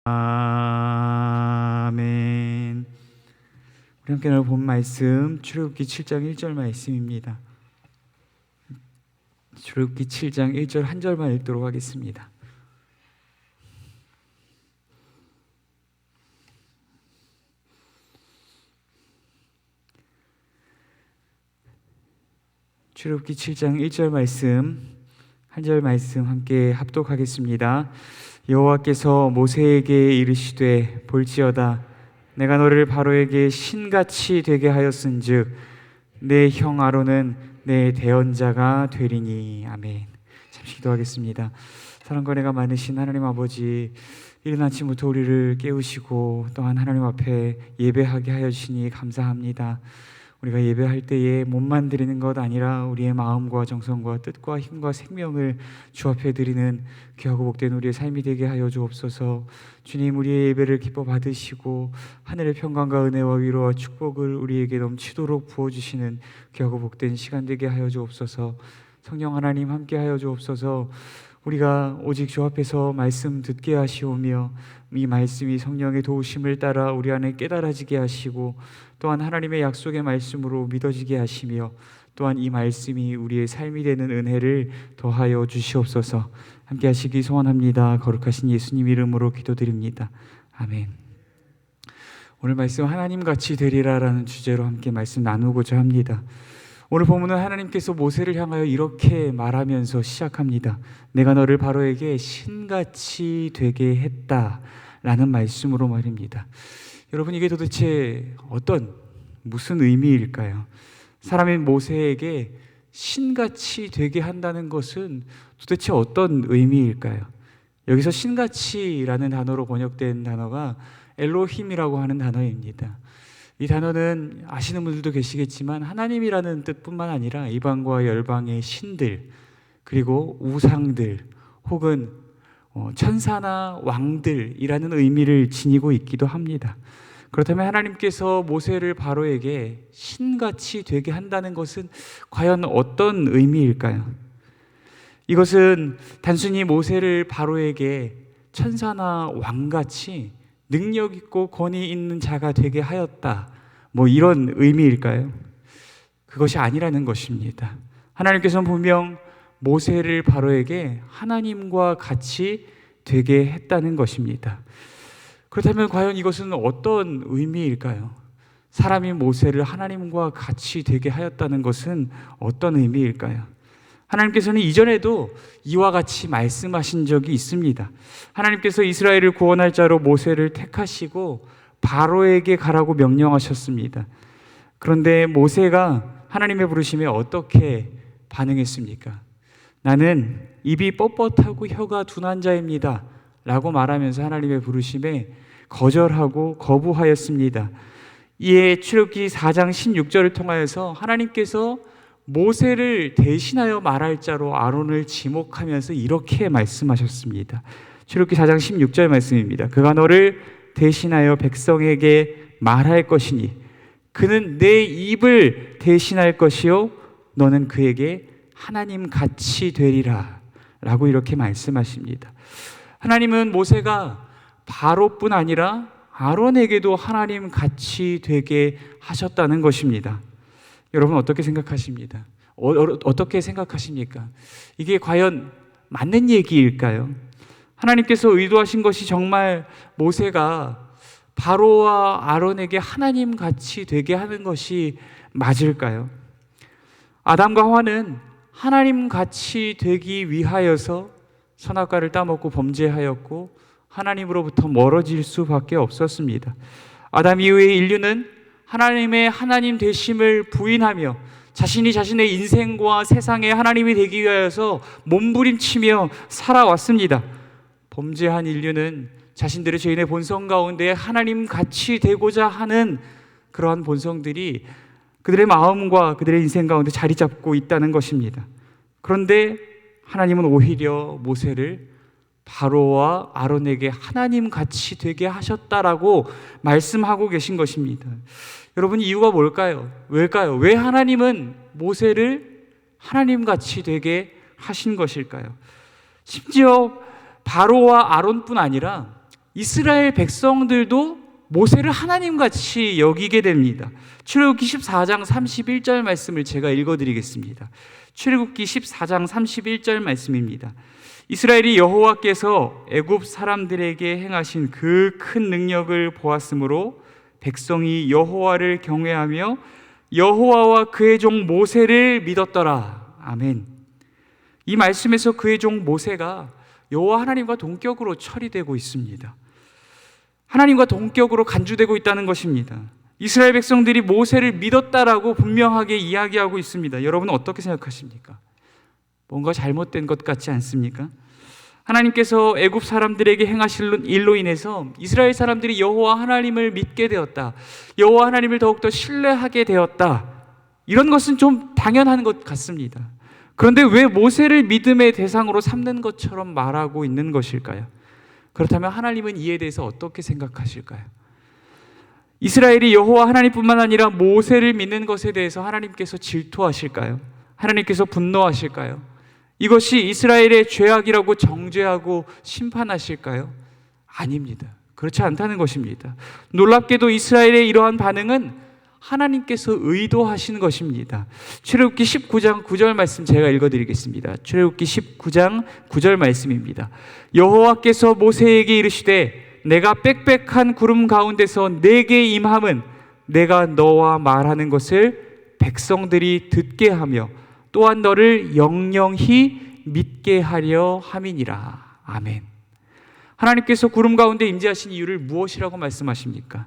아멘. 우리 함께 나눌 본 말씀 출애굽기 7장 1절 말씀입니다. 출애굽기 7장 1절 한 절만 읽도록 하겠습니다. 출애굽기 7장 1절 말씀 한 절 말씀 함께 합독하겠습니다. 여호와께서 모세에게 이르시되 볼지어다 내가 너를 바로에게 신같이 되게 하였은즉 내 형 아론은 내 대언자가 되리니. 아멘. 잠시 기도하겠습니다. 사랑과 은혜가 많으신 하나님 아버지, 이른 아침부터 우리를 깨우시고 또한 하나님 앞에 예배하게 하여 주시니 감사합니다. 우리가 예배할 때에 몸만 드리는 것 아니라 우리의 마음과 정성과 뜻과 힘과 생명을 주 앞에 드리는 귀하고 복된 우리의 삶이 되게 하여 주옵소서. 주님, 우리의 예배를 기뻐 받으시고 하늘의 평강과 은혜와 위로와 축복을 우리에게 넘치도록 부어주시는 귀하고 복된 시간 되게 하여 주옵소서. 성령 하나님 함께 하여 주옵소서. 우리가 오직 주 앞에서 말씀 듣게 하시오며 이 말씀이 성령의 도우심을 따라 우리 안에 깨달아지게 하시고 또한 하나님의 약속의 말씀으로 믿어지게 하시며 또한 이 말씀이 우리의 삶이 되는 은혜를 더하여 주시옵소서. 함께 하시기 소원합니다. 거룩하신 예수님 이름으로 기도드립니다. 아멘. 오늘 말씀 하나님같이 되리라라는 주제로 함께 말씀 나누고자 합니다. 오늘 본문은 하나님께서 모세를 향하여 이렇게 말하면서 시작합니다. 내가 너를 바로에게 신같이 되게 했다라는 말씀으로 말입니다. 여러분, 이게 도대체 무슨 의미일까요? 사람이 모세에게 신같이 되게 한다는 것은 도대체 어떤 의미일까요? 여기서 신같이라는 단어로 번역된 단어가 엘로힘이라고 하는 단어입니다. 이 단어는 아시는 분들도 계시겠지만 하나님이라는 뜻뿐만 아니라 이방과 열방의 신들, 그리고 우상들 혹은 천사나 왕들이라는 의미를 지니고 있기도 합니다. 그렇다면 하나님께서 모세를 바로에게 신같이 되게 한다는 것은 과연 어떤 의미일까요? 이것은 단순히 모세를 바로에게 천사나 왕같이 능력 있고 권위 있는 자가 되게 하였다, 이런 의미일까요? 그것이 아니라는 것입니다. 하나님께서는 분명 모세를 바로에게 하나님과 같이 되게 했다는 것입니다. 그렇다면 과연 이것은 어떤 의미일까요? 사람이 모세를 하나님과 같이 되게 하였다는 것은 어떤 의미일까요? 하나님께서는 이전에도 이와 같이 말씀하신 적이 있습니다. 하나님께서 이스라엘을 구원할 자로 모세를 택하시고 바로에게 가라고 명령하셨습니다. 그런데 모세가 하나님의 부르심에 어떻게 반응했습니까? 나는 입이 뻣뻣하고 혀가 둔한 자입니다 라고 말하면서 하나님의 부르심에 거절하고 거부하였습니다. 이에 출애굽기 4장 16절을 통하여서 하나님께서 모세를 대신하여 말할 자로 아론을 지목하면서 이렇게 말씀하셨습니다. 출애굽기 4장 16절 말씀입니다. 그가 너를 대신하여 백성에게 말할 것이니 그는 내 입을 대신할 것이요 너는 그에게 하나님 같이 되리라 라고 이렇게 말씀하십니다. 하나님은 모세가 바로뿐 아니라 아론에게도 하나님 같이 되게 하셨다는 것입니다. 여러분 어떻게 생각하십니까? 어떻게 생각하십니까? 이게 과연 맞는 얘기일까요? 하나님께서 의도하신 것이 정말 모세가 바로와 아론에게 하나님 같이 되게 하는 것이 맞을까요? 아담과 하와는 하나님 같이 되기 위하여서 선악과를 따먹고 범죄하였고 하나님으로부터 멀어질 수밖에 없었습니다. 아담 이후의 인류는 하나님의 하나님 되심을 부인하며 자신이 자신의 인생과 세상의 하나님이 되기 위하여서 몸부림치며 살아왔습니다. 범죄한 인류는 자신들의 죄인의 본성 가운데 하나님 같이 되고자 하는 그러한 본성들이 그들의 마음과 그들의 인생 가운데 자리 잡고 있다는 것입니다. 그런데 하나님은 오히려 모세를 바로와 아론에게 하나님 같이 되게 하셨다라고 말씀하고 계신 것입니다. 여러분, 이유가 뭘까요? 왜일까요? 왜 하나님은 모세를 하나님 같이 되게 하신 것일까요? 심지어 바로와 아론뿐 아니라 이스라엘 백성들도 모세를 하나님같이 여기게 됩니다. 출애굽기 14장 31절 말씀을 제가 읽어드리겠습니다. 출애굽기 14장 31절 말씀입니다. 이스라엘이 여호와께서 애굽 사람들에게 행하신 그 큰 능력을 보았으므로 백성이 여호와를 경외하며 여호와와 그의 종 모세를 믿었더라. 아멘. 이 말씀에서 그의 종 모세가 여호와 하나님과 동격으로 처리되고 있습니다. 하나님과 동격으로 간주되고 있다는 것입니다. 이스라엘 백성들이 모세를 믿었다라고 분명하게 이야기하고 있습니다. 여러분은 어떻게 생각하십니까? 뭔가 잘못된 것 같지 않습니까? 하나님께서 애굽 사람들에게 행하신 일로 인해서 이스라엘 사람들이 여호와 하나님을 믿게 되었다, 여호와 하나님을 더욱더 신뢰하게 되었다, 이런 것은 좀 당연한 것 같습니다. 그런데 왜 모세를 믿음의 대상으로 삼는 것처럼 말하고 있는 것일까요? 그렇다면 하나님은 이에 대해서 어떻게 생각하실까요? 이스라엘이 여호와 하나님뿐만 아니라 모세를 믿는 것에 대해서 하나님께서 질투하실까요? 하나님께서 분노하실까요? 이것이 이스라엘의 죄악이라고 정죄하고 심판하실까요? 아닙니다. 그렇지 않다는 것입니다. 놀랍게도 이스라엘의 이러한 반응은 하나님께서 의도하신 것입니다. 출애굽기 19장 9절 말씀 제가 읽어드리겠습니다. 출애굽기 19장 9절 말씀입니다. 여호와께서 모세에게 이르시되 내가 빽빽한 구름 가운데서 내게 임함은 내가 너와 말하는 것을 백성들이 듣게 하며 또한 너를 영영히 믿게 하려 함이니라. 아멘. 하나님께서 구름 가운데 임재하신 이유를 무엇이라고 말씀하십니까?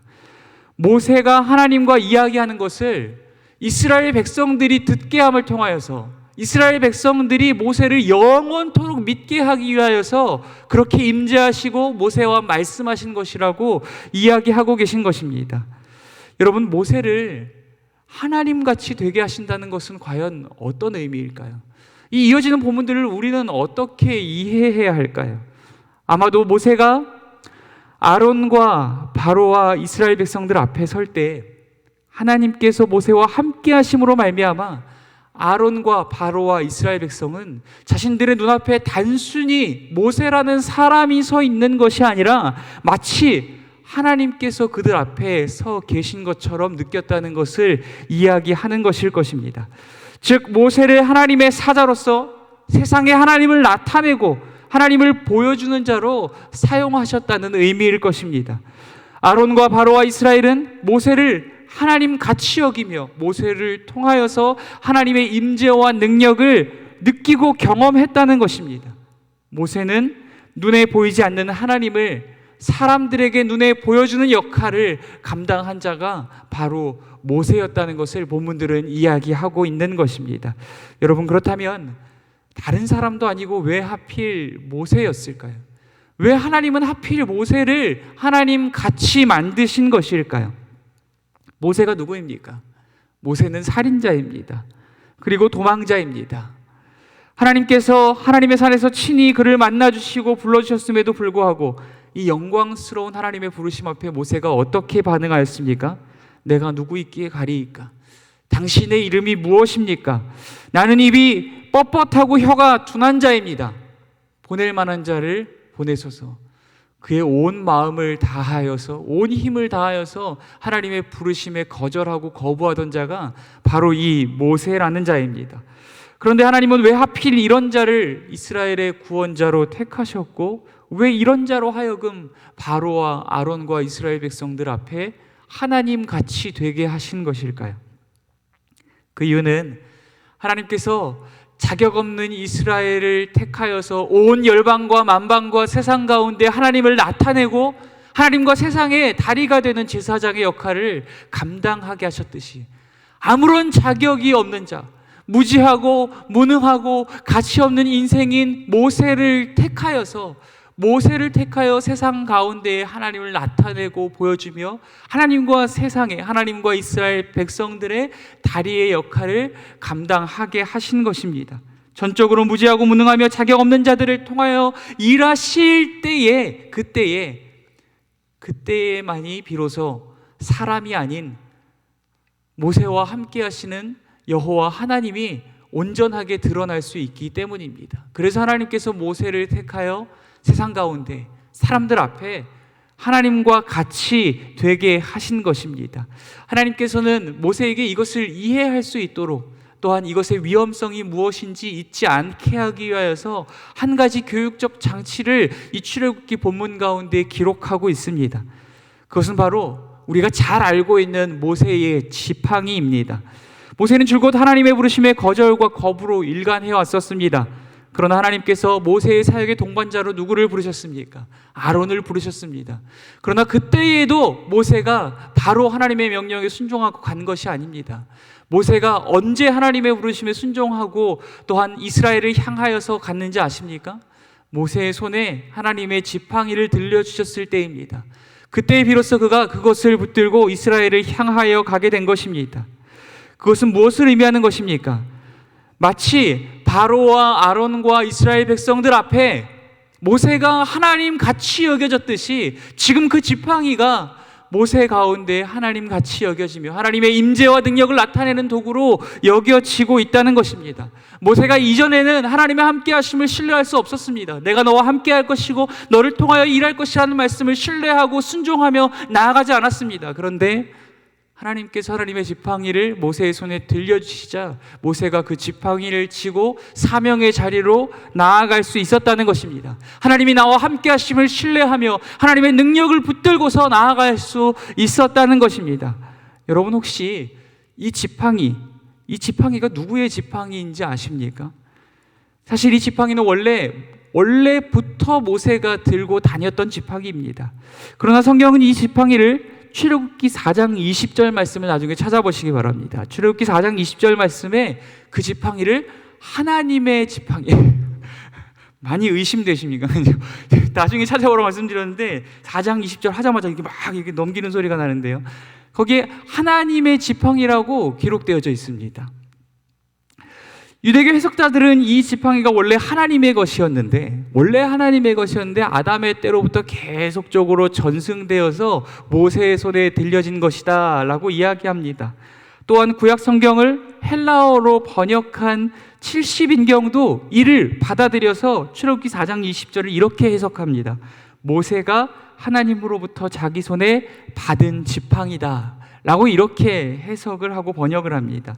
모세가 하나님과 이야기하는 것을 이스라엘 백성들이 듣게 함을 통하여서 이스라엘 백성들이 모세를 영원토록 믿게 하기 위하여서 그렇게 임재하시고 모세와 말씀하신 것이라고 이야기하고 계신 것입니다. 여러분, 모세를 하나님같이 되게 하신다는 것은 과연 어떤 의미일까요? 이 이어지는 본문들을 우리는 어떻게 이해해야 할까요? 아마도 모세가 아론과 바로와 이스라엘 백성들 앞에 설 때 하나님께서 모세와 함께 하심으로 말미암아 아론과 바로와 이스라엘 백성은 자신들의 눈앞에 단순히 모세라는 사람이 서 있는 것이 아니라 마치 하나님께서 그들 앞에 서 계신 것처럼 느꼈다는 것을 이야기하는 것일 것입니다. 즉, 모세를 하나님의 사자로서 세상에 하나님을 나타내고 하나님을 보여주는 자로 사용하셨다는 의미일 것입니다. 아론과 바로와 이스라엘은 모세를 하나님 같이 여기며 모세를 통하여서 하나님의 임재와 능력을 느끼고 경험했다는 것입니다. 모세는 눈에 보이지 않는 하나님을 사람들에게 눈에 보여주는 역할을 감당한 자가 바로 모세였다는 것을 본문들은 이야기하고 있는 것입니다. 여러분, 그렇다면 다른 사람도 아니고 왜 하필 모세였을까요? 왜 하나님은 하필 모세를 하나님 같이 만드신 것일까요? 모세가 누구입니까? 모세는 살인자입니다. 그리고 도망자입니다. 하나님께서 하나님의 산에서 친히 그를 만나주시고 불러주셨음에도 불구하고 이 영광스러운 하나님의 부르심 앞에 모세가 어떻게 반응하였습니까? 내가 누구이기에 가리이까? 당신의 이름이 무엇입니까? 나는 입이 뻣뻣하고 혀가 둔한 자입니다. 보낼 만한 자를 보내소서. 그의 온 마음을 다하여서 온 힘을 다하여서 하나님의 부르심에 거절하고 거부하던 자가 바로 이 모세라는 자입니다. 그런데 하나님은 왜 하필 이런 자를 이스라엘의 구원자로 택하셨고 왜 이런 자로 하여금 바로와 아론과 이스라엘 백성들 앞에 하나님 같이 되게 하신 것일까요? 그 이유는 하나님께서 자격 없는 이스라엘을 택하여서 온 열방과 만방과 세상 가운데 하나님을 나타내고 하나님과 세상의 다리가 되는 제사장의 역할을 감당하게 하셨듯이 아무런 자격이 없는 자, 무지하고 무능하고 가치 없는 인생인 모세를 택하여 세상 가운데에 하나님을 나타내고 보여주며 하나님과 세상에 하나님과 이스라엘 백성들의 다리의 역할을 감당하게 하신 것입니다. 전적으로 무지하고 무능하며 자격 없는 자들을 통하여 일하실 때에 그때에만이 비로소 사람이 아닌 모세와 함께 하시는 여호와 하나님이 온전하게 드러날 수 있기 때문입니다. 그래서 하나님께서 모세를 택하여 세상 가운데 사람들 앞에 하나님과 같이 되게 하신 것입니다. 하나님께서는 모세에게 이것을 이해할 수 있도록, 또한 이것의 위험성이 무엇인지 잊지 않게 하기 위하여서 한 가지 교육적 장치를 이 출애굽기 본문 가운데 기록하고 있습니다. 그것은 바로 우리가 잘 알고 있는 모세의 지팡이입니다. 모세는 줄곧 하나님의 부르심에 거절과 거부로 일관해 왔었습니다. 그러나 하나님께서 모세의 사역의 동반자로 누구를 부르셨습니까? 아론을 부르셨습니다. 그러나 그때에도 모세가 바로 하나님의 명령에 순종하고 간 것이 아닙니다. 모세가 언제 하나님의 부르심에 순종하고 또한 이스라엘을 향하여서 갔는지 아십니까? 모세의 손에 하나님의 지팡이를 들려주셨을 때입니다. 그때 비로소 그가 그것을 붙들고 이스라엘을 향하여 가게 된 것입니다. 그것은 무엇을 의미하는 것입니까? 마치 바로와 아론과 이스라엘 백성들 앞에 모세가 하나님 같이 여겨졌듯이 지금 그 지팡이가 모세 가운데 하나님 같이 여겨지며 하나님의 임재와 능력을 나타내는 도구로 여겨지고 있다는 것입니다. 모세가 이전에는 하나님의 함께 하심을 신뢰할 수 없었습니다. 내가 너와 함께 할 것이고 너를 통하여 일할 것이라는 말씀을 신뢰하고 순종하며 나아가지 않았습니다. 그런데 하나님께서 하나님의 지팡이를 모세의 손에 들려주시자 모세가 그 지팡이를 쥐고 사명의 자리로 나아갈 수 있었다는 것입니다. 하나님이 나와 함께 하심을 신뢰하며 하나님의 능력을 붙들고서 나아갈 수 있었다는 것입니다. 여러분 혹시 이 지팡이가 누구의 지팡이인지 아십니까? 사실 이 지팡이는 원래부터 모세가 들고 다녔던 지팡이입니다. 그러나 성경은 이 지팡이를 출애굽기 4장 20절 말씀을 나중에 찾아보시기 바랍니다. 출애굽기 4장 20절 말씀에 그 지팡이를 하나님의 지팡이 많이 의심되십니까? 나중에 찾아보라고 말씀드렸는데 4장 20절 하자마자 이렇게 넘기는 소리가 나는데요. 거기에 하나님의 지팡이라고 기록되어져 있습니다. 유대교 해석자들은 이 지팡이가 원래 하나님의 것이었는데 아담의 때로부터 계속적으로 전승되어서 모세의 손에 들려진 것이다 라고 이야기합니다. 또한 구약 성경을 헬라어로 번역한 70인경도 이를 받아들여서 출애굽기 4장 20절을 이렇게 해석합니다. 모세가 하나님으로부터 자기 손에 받은 지팡이다 라고 이렇게 해석을 하고 번역을 합니다.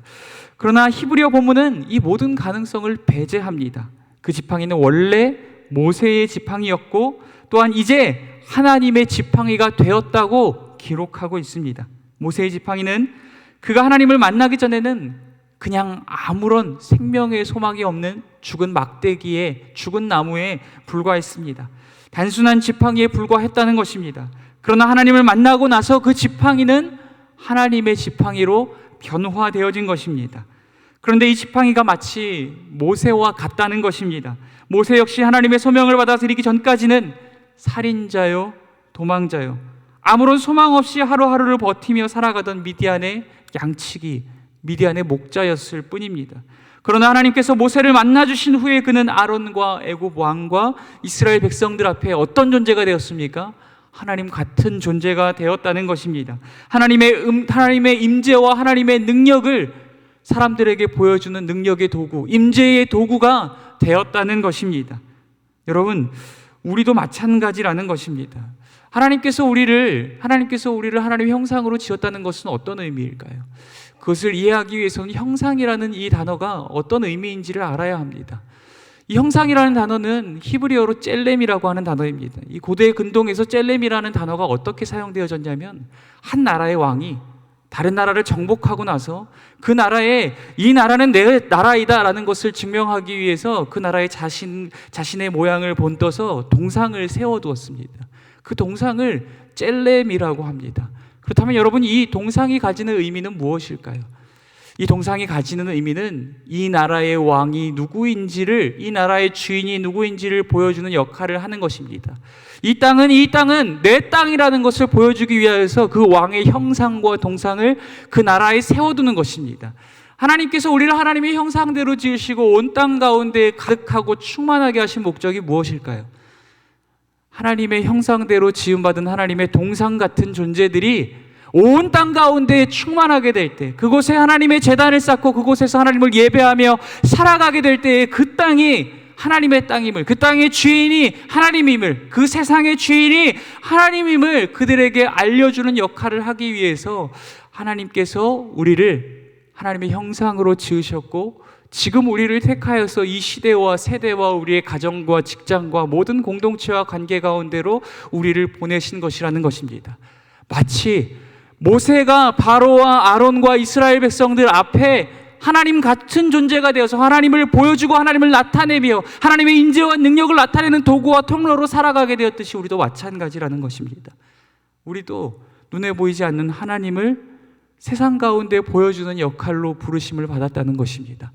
그러나 히브리어 본문은 이 모든 가능성을 배제합니다. 그 지팡이는 원래 모세의 지팡이였고 또한 이제 하나님의 지팡이가 되었다고 기록하고 있습니다. 모세의 지팡이는 그가 하나님을 만나기 전에는 그냥 아무런 생명의 소망이 없는 죽은 막대기에, 죽은 나무에 불과했습니다. 단순한 지팡이에 불과했다는 것입니다. 그러나 하나님을 만나고 나서 그 지팡이는 하나님의 지팡이로 변화되어진 것입니다. 그런데 이 지팡이가 마치 모세와 같다는 것입니다. 모세 역시 하나님의 소명을 받아들이기 전까지는 살인자요, 도망자요, 아무런 소망 없이 하루하루를 버티며 살아가던 미디안의 양치기, 미디안의 목자였을 뿐입니다. 그러나 하나님께서 모세를 만나주신 후에 그는 아론과 애굽 왕과 이스라엘 백성들 앞에 어떤 존재가 되었습니까? 하나님 같은 존재가 되었다는 것입니다. 하나님의 임재와 하나님의 능력을 사람들에게 보여주는 능력의 도구, 임재의 도구가 되었다는 것입니다. 여러분, 우리도 마찬가지라는 것입니다. 하나님께서 우리를 하나님의 형상으로 지었다는 것은 어떤 의미일까요? 그것을 이해하기 위해서는 형상이라는 이 단어가 어떤 의미인지를 알아야 합니다. 이 형상이라는 단어는 히브리어로 젤렘이라고 하는 단어입니다. 이 고대 근동에서 젤렘이라는 단어가 어떻게 사용되어졌냐면 한 나라의 왕이 다른 나라를 정복하고 나서 그 나라에 이 나라는 내 나라이다라는 것을 증명하기 위해서 그 나라의 자신의 모양을 본떠서 동상을 세워두었습니다. 그 동상을 젤렘이라고 합니다. 그렇다면 여러분, 이 동상이 가지는 의미는 무엇일까요? 이 동상이 가지는 의미는 이 나라의 왕이 누구인지를, 이 나라의 주인이 누구인지를 보여주는 역할을 하는 것입니다. 이 땅은 내 땅이라는 것을 보여주기 위해서 그 왕의 형상과 동상을 그 나라에 세워두는 것입니다. 하나님께서 우리를 하나님의 형상대로 지으시고 온 땅 가운데 가득하고 충만하게 하신 목적이 무엇일까요? 하나님의 형상대로 지음받은 하나님의 동상 같은 존재들이 온 땅 가운데 충만하게 될 때, 그곳에 하나님의 제단을 쌓고 그곳에서 하나님을 예배하며 살아가게 될 때에 그 땅이 하나님의 땅임을, 그 땅의 주인이 하나님임을, 그 세상의 주인이 하나님임을 그들에게 알려주는 역할을 하기 위해서 하나님께서 우리를 하나님의 형상으로 지으셨고, 지금 우리를 택하여서 이 시대와 세대와 우리의 가정과 직장과 모든 공동체와 관계 가운데로 우리를 보내신 것이라는 것입니다. 마치 모세가 바로와 아론과 이스라엘 백성들 앞에 하나님 같은 존재가 되어서 하나님을 보여주고 하나님을 나타내며 하나님의 인재와 능력을 나타내는 도구와 통로로 살아가게 되었듯이 우리도 마찬가지라는 것입니다. 우리도 눈에 보이지 않는 하나님을 세상 가운데 보여주는 역할로 부르심을 받았다는 것입니다.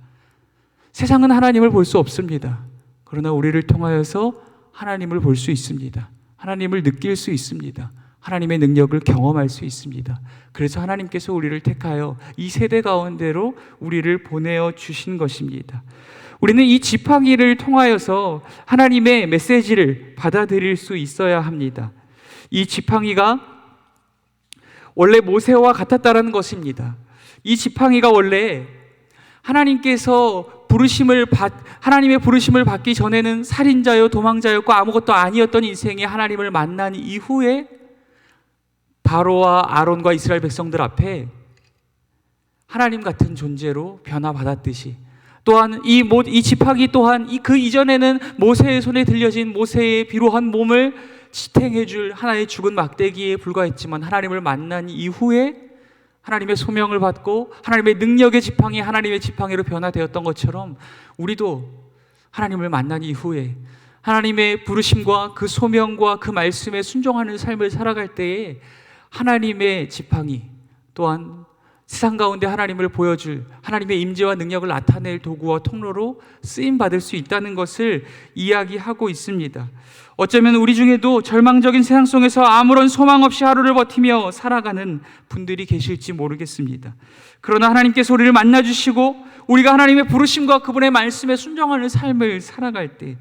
세상은 하나님을 볼 수 없습니다. 그러나 우리를 통하여서 하나님을 볼 수 있습니다. 하나님을 느낄 수 있습니다. 하나님의 능력을 경험할 수 있습니다. 그래서 하나님께서 우리를 택하여 이 세대 가운데로 우리를 보내어 주신 것입니다. 우리는 이 지팡이를 통하여서 하나님의 메시지를 받아들일 수 있어야 합니다. 이 지팡이가 원래 모세와 같았다라는 것입니다. 이 지팡이가 원래 하나님의 부르심을 받기 전에는 살인자요 도망자였고 아무것도 아니었던 인생이 하나님을 만난 이후에 바로와 아론과 이스라엘 백성들 앞에 하나님 같은 존재로 변화받았듯이, 또한 이 지팡이 또한 그 이전에는 모세의 손에 들려진 모세의 비로한 몸을 지탱해 줄 하나의 죽은 막대기에 불과했지만, 하나님을 만난 이후에 하나님의 소명을 받고 하나님의 능력의 지팡이, 하나님의 지팡이로 변화되었던 것처럼 우리도 하나님을 만난 이후에 하나님의 부르심과 그 소명과 그 말씀에 순종하는 삶을 살아갈 때에 하나님의 지팡이, 또한 세상 가운데 하나님을 보여줄 하나님의 임재와 능력을 나타낼 도구와 통로로 쓰임받을 수 있다는 것을 이야기하고 있습니다. 어쩌면 우리 중에도 절망적인 세상 속에서 아무런 소망 없이 하루를 버티며 살아가는 분들이 계실지 모르겠습니다. 그러나 하나님께서 우리를 만나주시고 우리가 하나님의 부르심과 그분의 말씀에 순종하는 삶을 살아갈 때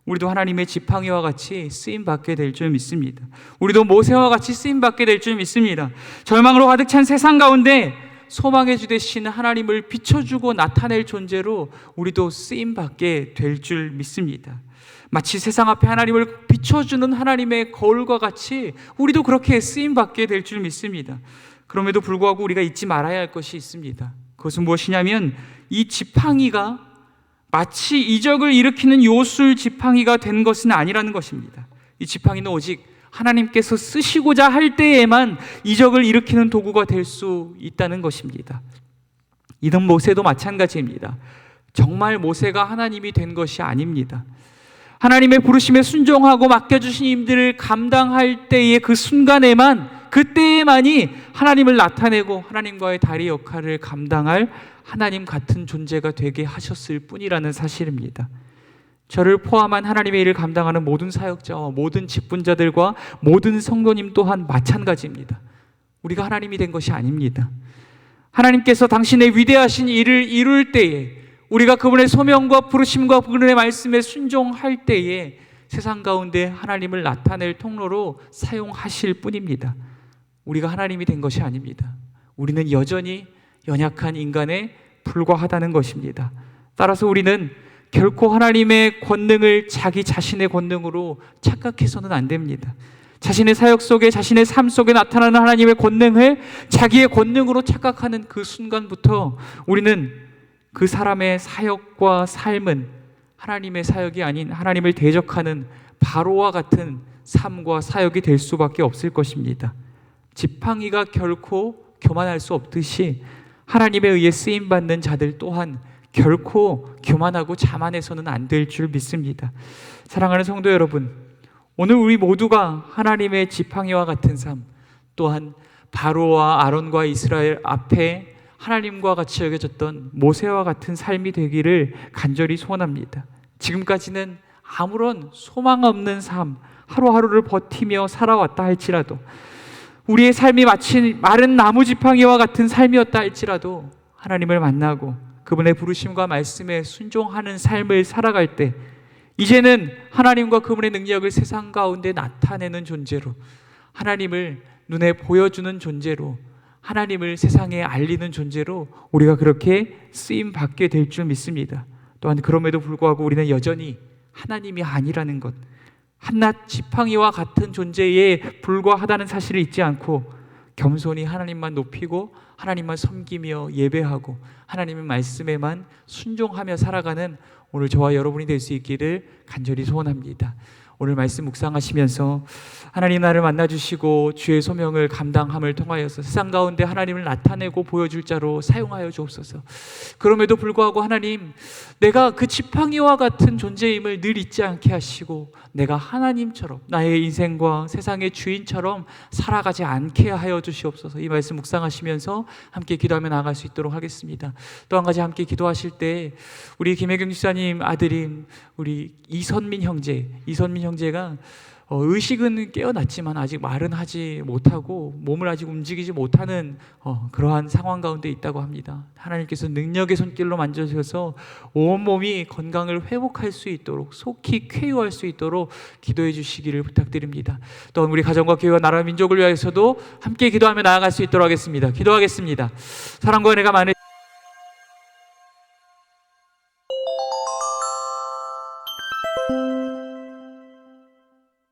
우리도 하나님의 지팡이와 같이 쓰임받게 될 줄 믿습니다. 우리도 모세와 같이 쓰임받게 될 줄 믿습니다. 절망으로 가득 찬 세상 가운데 소망의 주 되신 하나님을 비춰주고 나타낼 존재로 우리도 쓰임받게 될 줄 믿습니다. 마치 세상 앞에 하나님을 비춰주는 하나님의 거울과 같이 우리도 그렇게 쓰임받게 될 줄 믿습니다. 그럼에도 불구하고 우리가 잊지 말아야 할 것이 있습니다. 그것은 무엇이냐면 이 지팡이가 마치 이적을 일으키는 요술 지팡이가 된 것은 아니라는 것입니다. 이 지팡이는 오직 하나님께서 쓰시고자 할 때에만 이적을 일으키는 도구가 될 수 있다는 것입니다. 이든 모세도 마찬가지입니다. 정말 모세가 하나님이 된 것이 아닙니다. 하나님의 부르심에 순종하고 맡겨주신 임들을 감당할 때의 그 순간에만, 그때에만이 하나님을 나타내고 하나님과의 다리 역할을 감당할 하나님 같은 존재가 되게 하셨을 뿐이라는 사실입니다. 저를 포함한 하나님의 일을 감당하는 모든 사역자와 모든 직분자들과 모든 성도님 또한 마찬가지입니다. 우리가 하나님이 된 것이 아닙니다. 하나님께서 당신의 위대하신 일을 이룰 때에, 우리가 그분의 소명과 부르심과 그분의 말씀에 순종할 때에 세상 가운데 하나님을 나타낼 통로로 사용하실 뿐입니다. 우리가 하나님이 된 것이 아닙니다. 우리는 여전히 연약한 인간에 불과하다는 것입니다. 따라서 우리는 결코 하나님의 권능을 자기 자신의 권능으로 착각해서는 안 됩니다. 자신의 사역 속에, 자신의 삶 속에 나타나는 하나님의 권능을 자기의 권능으로 착각하는 그 순간부터 우리는 그 사람의 사역과 삶은 하나님의 사역이 아닌 하나님을 대적하는 바로와 같은 삶과 사역이 될 수밖에 없을 것입니다. 지팡이가 결코 교만할 수 없듯이 하나님에 의해 쓰임받는 자들 또한 결코 교만하고 자만해서는 안 될 줄 믿습니다. 사랑하는 성도 여러분, 오늘 우리 모두가 하나님의 지팡이와 같은 삶, 또한 바로와 아론과 이스라엘 앞에 하나님과 같이 여겨졌던 모세와 같은 삶이 되기를 간절히 소원합니다. 지금까지는 아무런 소망 없는 삶, 하루하루를 버티며 살아왔다 할지라도, 우리의 삶이 마치 마른 나무 지팡이와 같은 삶이었다 할지라도 하나님을 만나고 그분의 부르심과 말씀에 순종하는 삶을 살아갈 때 이제는 하나님과 그분의 능력을 세상 가운데 나타내는 존재로, 하나님을 눈에 보여주는 존재로, 하나님을 세상에 알리는 존재로 우리가 그렇게 쓰임받게 될 줄 믿습니다. 또한 그럼에도 불구하고 우리는 여전히 하나님이 아니라는 것, 한낱 지팡이와 같은 존재에 불과하다는 사실을 잊지 않고 겸손히 하나님만 높이고 하나님만 섬기며 예배하고 하나님의 말씀에만 순종하며 살아가는 오늘 저와 여러분이 될 수 있기를 간절히 소원합니다. 오늘 말씀 묵상하시면서 하나님 나를 만나주시고 주의 소명을 감당함을 통하여서 세상 가운데 하나님을 나타내고 보여줄 자로 사용하여 주옵소서. 그럼에도 불구하고 하나님, 내가 그 지팡이와 같은 존재임을 늘 잊지 않게 하시고 내가 하나님처럼 나의 인생과 세상의 주인처럼 살아가지 않게 하여 주시옵소서. 이 말씀 묵상하시면서 함께 기도하며 나아갈 수 있도록 하겠습니다. 또 한 가지 함께 기도하실 때 우리 김혜경 집사님 아들인 우리 이선민 형제가 의식은 깨어났지만 아직 말은 하지 못하고 몸을 아직 움직이지 못하는 그러한 상황 가운데 있다고 합니다. 하나님께서 능력의 손길로 만져주셔서 온몸이 건강을 회복할 수 있도록 속히 쾌유할 수 있도록 기도해 주시기를 부탁드립니다. 또 우리 가정과 교회와 나라 민족을 위해서도 함께 기도하며 나아갈 수 있도록 하겠습니다. 기도하겠습니다. 사랑과 은혜가 많으신